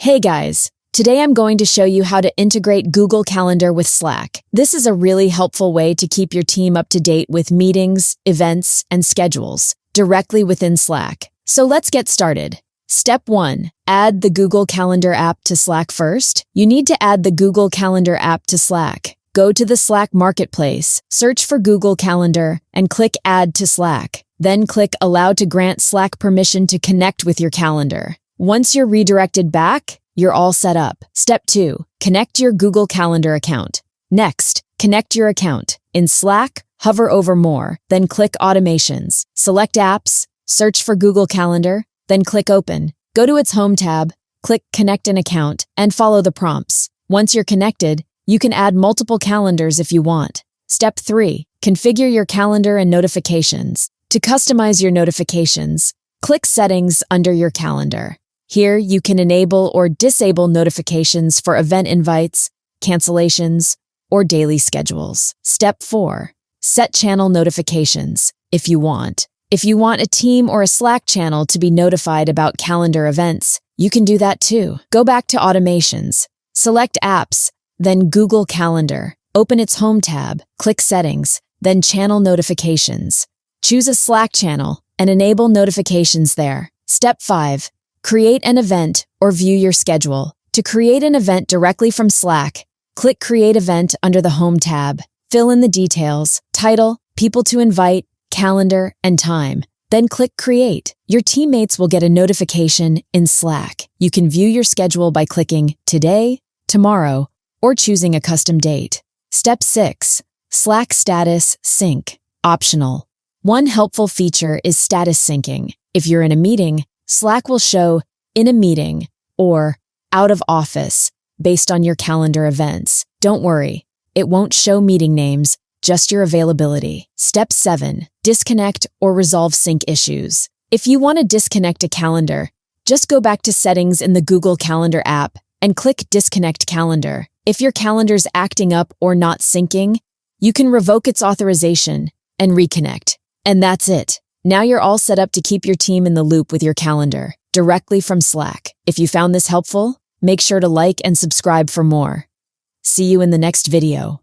Hey guys, today I'm going to show you how to integrate Google Calendar with Slack. This is a really helpful way to keep your team up to date with meetings, events, and schedules directly within Slack. So let's get started. Step 1. Add the Google Calendar app to Slack first. You need to add the Google Calendar app to Slack. Go to the Slack Marketplace, search for Google Calendar, and click Add to Slack. Then click Allow to grant Slack permission to connect with your calendar. Once you're redirected back, you're all set up. Step 2. Connect your Google Calendar account. Next, connect your account. In Slack, hover over More, then click Automations. Select Apps, search for Google Calendar, then click Open. Go to its Home tab, click Connect an Account, and follow the prompts. Once you're connected, you can add multiple calendars if you want. Step 3. Configure your calendar and notifications. To customize your notifications, click Settings under your calendar. Here, you can enable or disable notifications for event invites, cancellations, or daily schedules. Step 4. Set channel notifications, if you want. If you want a team or a Slack channel to be notified about calendar events, you can do that too. Go back to Automations. Select Apps, then Google Calendar. Open its Home tab, click Settings, then Channel Notifications. Choose a Slack channel and enable notifications there. Step 5. Create an event or view your schedule. To create an event directly from Slack, click Create Event under the Home tab. Fill in the details, title, people to invite, calendar, and time. Then click Create. Your teammates will get a notification in Slack. You can view your schedule by clicking Today, Tomorrow, or choosing a custom date. Step 6. Slack Status Sync. Optional. One helpful feature is status syncing. If you're in a meeting, Slack will show in a meeting or out of office based on your calendar events. Don't worry, it won't show meeting names, just your availability. Step 7. Disconnect or resolve sync issues. If you want to disconnect a calendar, just go back to Settings in the Google Calendar app and click Disconnect Calendar. If your calendar's acting up or not syncing, you can revoke its authorization and reconnect. And that's it. Now you're all set up to keep your team in the loop with your calendar, directly from Slack. If you found this helpful, make sure to like and subscribe for more. See you in the next video.